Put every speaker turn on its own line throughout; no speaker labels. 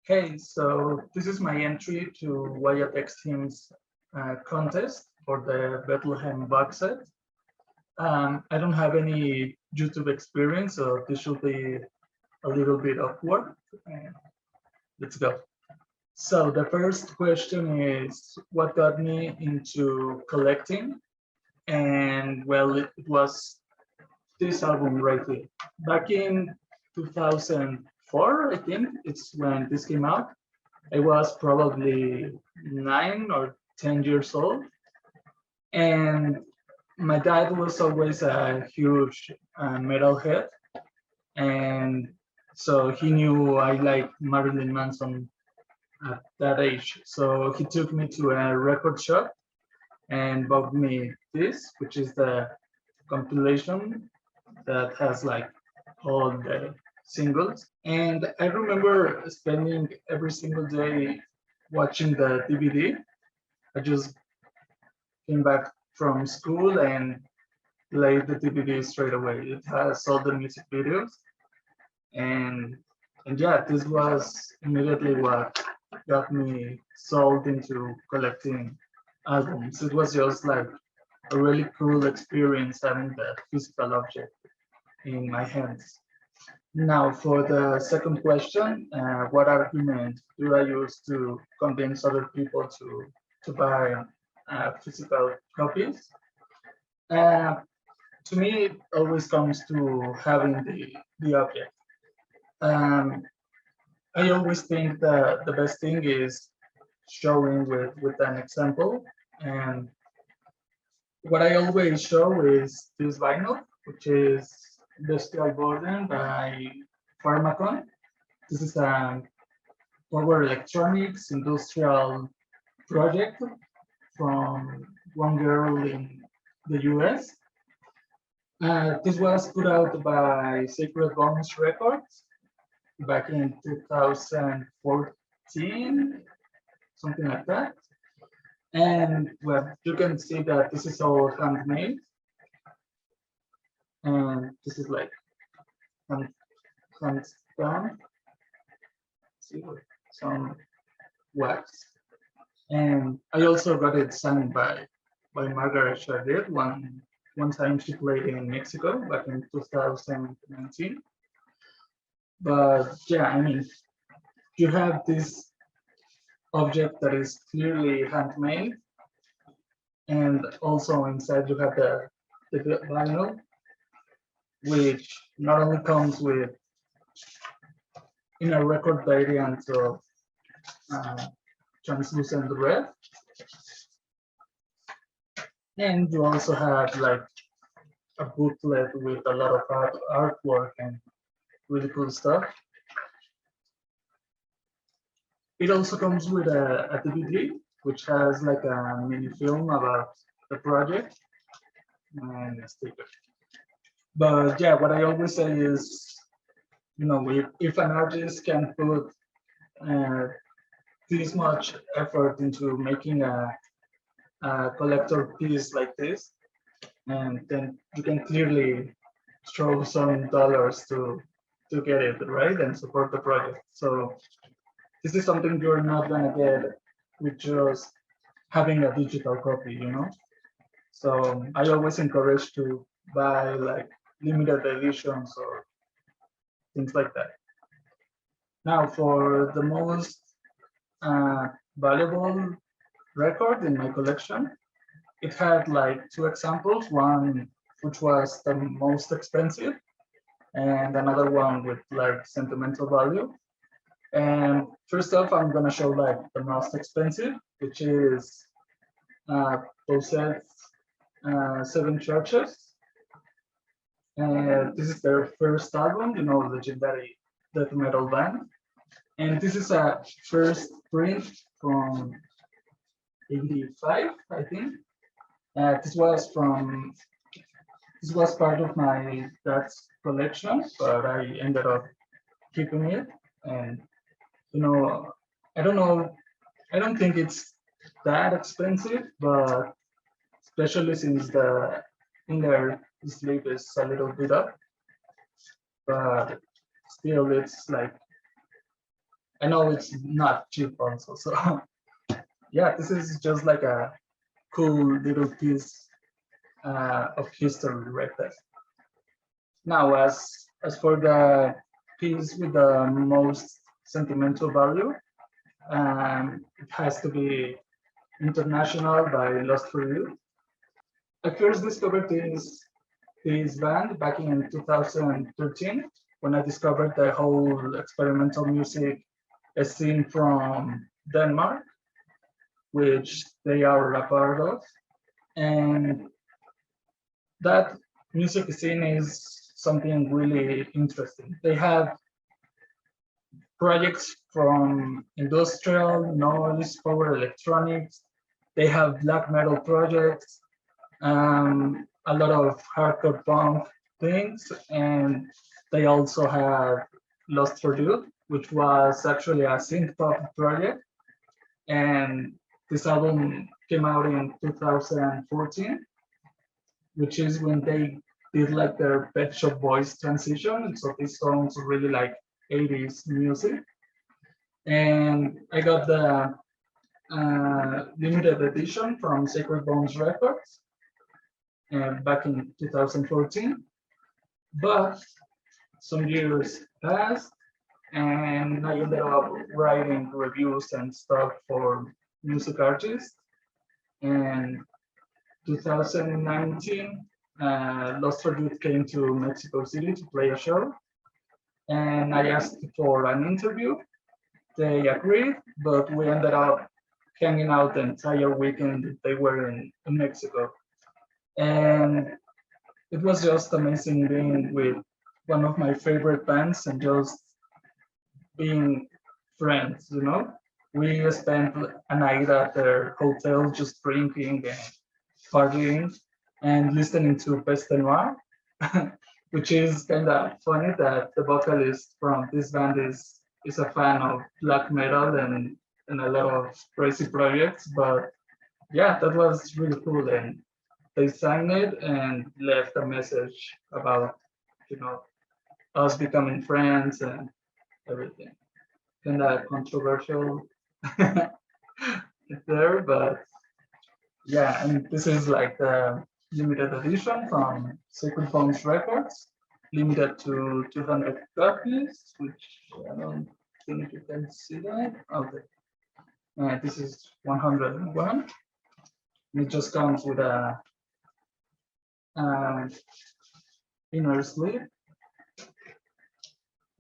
Hey, so this is my entry to wyattxhim's contest for the Bethlehem boxset. I don't have any YouTube experience, so this should be a little bit awkward. Uh, let's go. So the first question is, what got me into collecting? And well, it was this album right here. Back in 2004, I think it's when this came out. I was probably 9 or 10 years old, and my dad was always a huge metalhead, and so he knew I liked Marilyn Manson at that age. So he took me to a record shop and bought me this, which is the compilation that has like all the singles. And I remember spending every single day watching the DVD. I just came back from school and played the DVD straight away. It has all the music videos, and yeah, this was immediately what got me sold into collecting albums. It was just like a really cool experience having the physical object in my hands. Now, for the second question, what argument do I use to convince other people to buy physical copies? Uh, to me, it always comes to having the object. Um, I always think that the best thing is showing with an example. And what I always show is this vinyl, which is Bestial by Pharmakon. This is a power electronics industrial project from one girl in the US. This was put out by Sacred Bones Records back in 2014, something like that. And well, you can see that this is all handmade, and this is like hand, hand done. See, some wax. And I also got it signed by Margaret Chardet one time she played in Mexico back in 2019. But yeah, I mean, you have this object that is clearly handmade, and also inside you have the vinyl, which not only comes with in a record variant of uh, translucent red, and you also have like a booklet with a lot of artwork and really cool stuff. It also comes with a DVD, which has like a mini film about the project and a sticker. But yeah, what I always say is, you know, if an artist can put uh, this much effort into making a collector piece like this, and then you can clearly throw some dollars to get it right and support the project. So this is something you're not gonna get with just having a digital copy, you know. So I always encourage to buy like limited editions or things like that. Now, for the most uh, valuable record in my collection, it had like two examples, one which was the most expensive and another one with like sentimental value. And first off, I'm gonna show like the most expensive, which is uh, Seven Churches. And this is their first album, you know, legendary death metal band. And this is a first print from 85, I think. This was part of my dad's collection, but I ended up keeping it. And you know, I don't know, I don't think it's that expensive, but especially since the inner sleeve is a little bit up, but still it's like I know it's not cheap also. So yeah, this is just like a cool little piece of history right there. Now, as for the piece with the most sentimental value, it has to be International by Lost for You. I first discovered this band back in 2013 when I discovered the whole experimental music scene from Denmark, which they are a part of. And that music scene is something really interesting. They have projects from industrial, noise, power electronics. They have black metal projects, a lot of hardcore punk things, and they also have Lost for You, which was actually a synth pop project. And this album came out in 2014, which is when they did like their Pet Shop Boys transition. So this sounds really like 80s music. And I got the limited edition from Sacred Bones Records back in 2014. But some years passed, and I ended up writing reviews and stuff for music artists. And 2019, Lost for Youth came to Mexico City to play a show, and I asked for an interview. They agreed, but we ended up hanging out the entire weekend they were in Mexico. And it was just amazing being with one of my favorite bands and just being friends, you know? We spent a night at their hotel just drinking and partying and listening to Bestial, which is kind of funny that the vocalist from this band is a fan of black metal and a lot of crazy projects. But yeah, that was really cool. And they sang it and left a message about, you know, us becoming friends and everything. Kind of controversial there, but yeah, and this is like the limited edition from Sacred Bones Records, limited to 200 copies, which I don't think you can see that. Okay, this is 101. It just comes with a um, inner sleeve,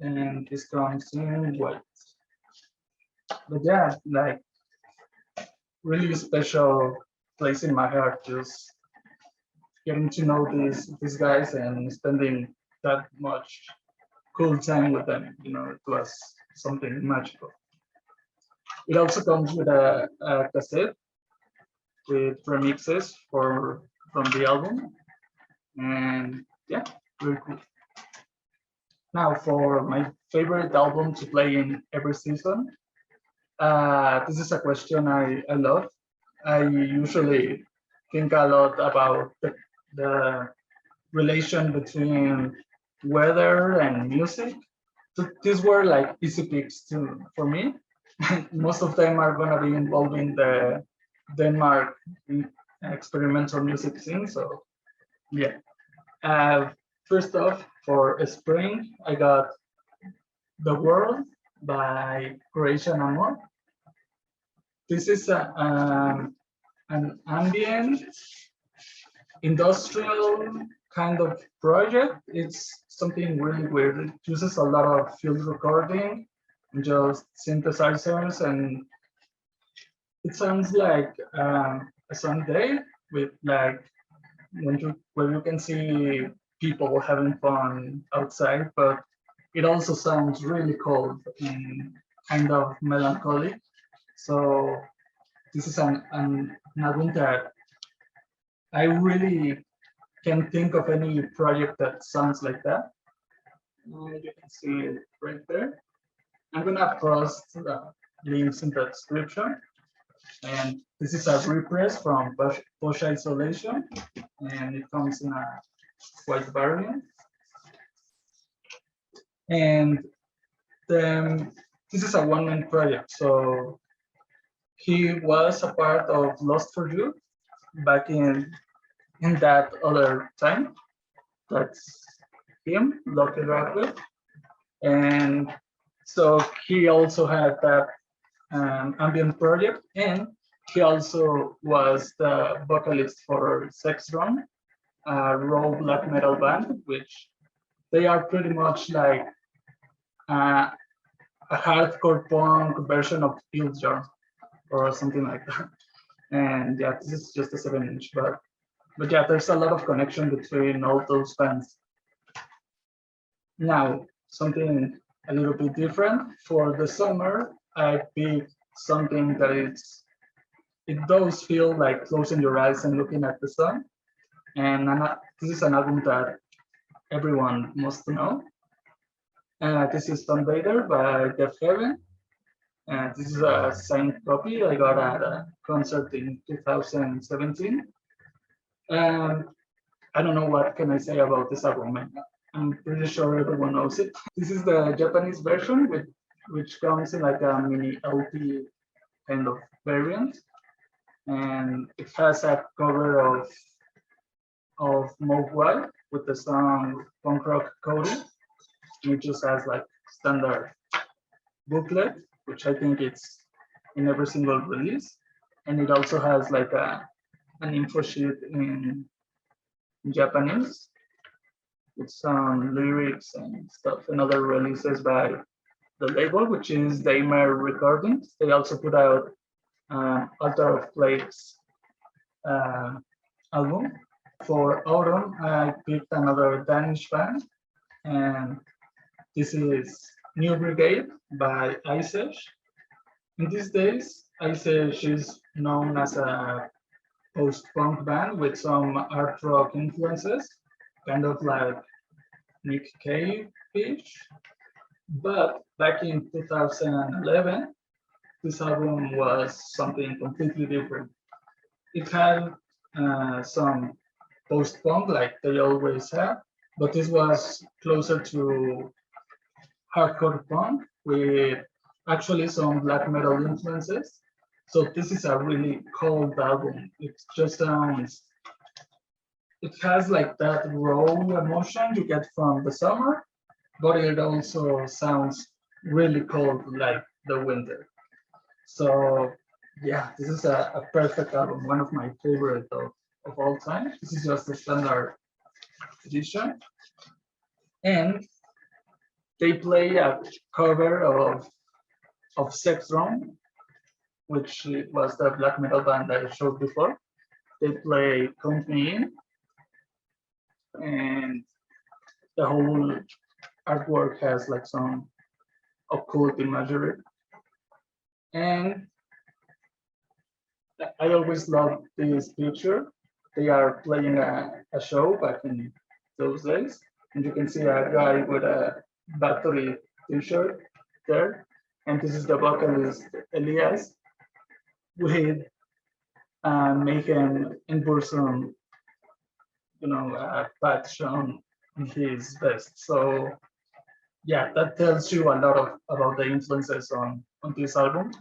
and this comes in white. But yeah, like really special place in my heart, just getting to know these guys and spending that much cool time with them. You know, it was something magical. It also comes with a cassette with remixes from the album, and yeah, very cool. Now for my favorite album to play in every season, this is a question I love. I usually think a lot about the relation between weather and music. So these were like easy picks too for me. Most of them are gonna be involving the Denmark experimental music scene. So yeah. First off, for spring, I got The World by Croatian Amor. This is an ambient industrial kind of project. It's something really weird. It uses a lot of field recording and just synthesizers, and it sounds like a Sunday with like where you can see people having fun outside, but it also sounds really cold and kind of melancholic. So this is an album that I really can't think of any project that sounds like that. You can see it right there. I'm gonna post links in the description. And this is a repress from Posh Isolation, and it comes in a white variant. And then this is a one-man project. So he was a part of Lost for You back in that other time. That's him, Loki Rockwell. And so he also had that ambient project, and he also was the vocalist for Sexdrome, a raw black metal band, which they are pretty much like a hardcore punk version of Iljar or something like that. And yeah, this is just a 7-inch, but yeah, there's a lot of connection between all those bands. Now, something a little bit different for the summer. I picked something that it does feel like closing your eyes and looking at the sun. And this is an album that everyone must know. This is Sunbather by Deafheaven. This is a signed copy I got at a concert in 2017. I don't know what can I say about this album. I'm pretty sure everyone knows it. This is the Japanese version, which comes in like a mini LP kind of variant, and it has a cover of Mogwai with the song Punk Rock Cody, which just has like standard booklet, which I think it's in every single release, and it also has like an info sheet in Japanese with some lyrics and stuff, and other releases by the label, which is the Amor Recordings. They also put out Altar of Plagues album. For autumn, I picked another Danish band, and this is New Brigade by Iceage. In these days, Iceage is known as a post-punk band with some art rock influences, kind of like Nick Cave-ish. But back in 2011, this album was something completely different. It had some post-punk like they always have, but this was closer to hardcore punk with actually some black metal influences. So this is a really cold album. It just sounds, it has like that raw emotion you get from the summer, but it also sounds really cold like the winter. So yeah, this is a perfect album, one of my favorite of all time. This is just the standard edition. And they play a cover of Sexdrome, which was the black metal band I showed before. They play Count Me In, and the whole artwork has like some occult imagery. And I always loved this picture. They are playing a show back in those days, and you can see a guy with a Battery t-shirt there, and this is the vocalist Elias with Mayhem in person, a patch on his vest. So yeah, that tells you a lot about the influences on this album.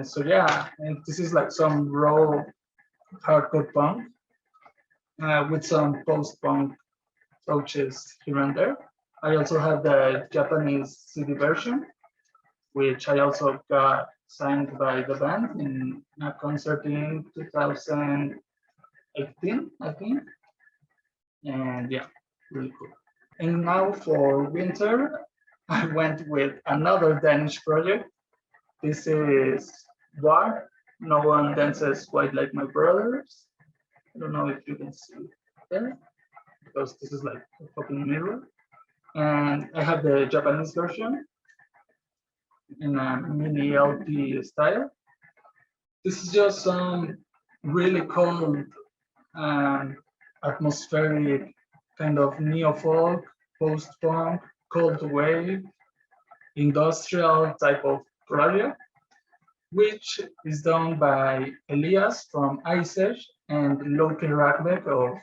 So yeah, and this is like some raw hardcore punk with some post-punk touches here and there. I also have the Japanese CD version, which I also got signed by the band in a concert in 2018, I think. And yeah, really cool. And now for winter, I went with another Danish project. This is War. No One Dances Quite Like My Brothers. I don't know if you can see it there, because this is like a fucking mirror. And I have the Japanese version in a mini LP style. This is just some really cold, atmospheric kind of neo-folk, post-punk, cold wave, industrial type of project, which is done by Elias from Iceage and Loki Rakbek of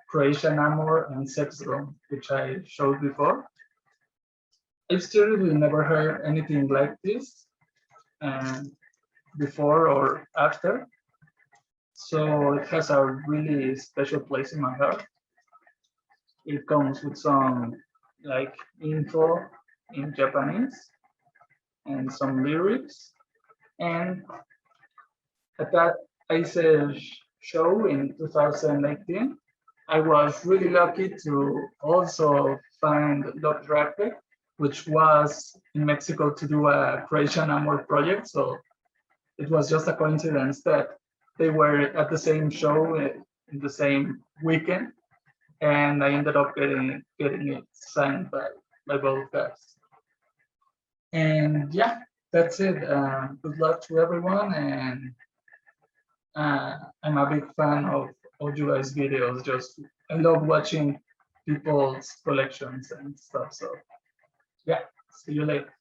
Croatian Amor and Sexdrome, which I showed before. I've seriously never heard anything like this before or after. So it has a really special place in my heart. It comes with some like info in Japanese and some lyrics. And at that Iceage show in 2018, I was really lucky to also find Love Drafted, which was in Mexico to do a Croatian Amor project. So it was just a coincidence that they were at the same show in the same weekend, and I ended up getting it signed by both guys. And yeah, that's it. Good luck to everyone, and I'm a big fan of you guys' videos. Just I love watching people's collections and stuff. So yeah, see you later.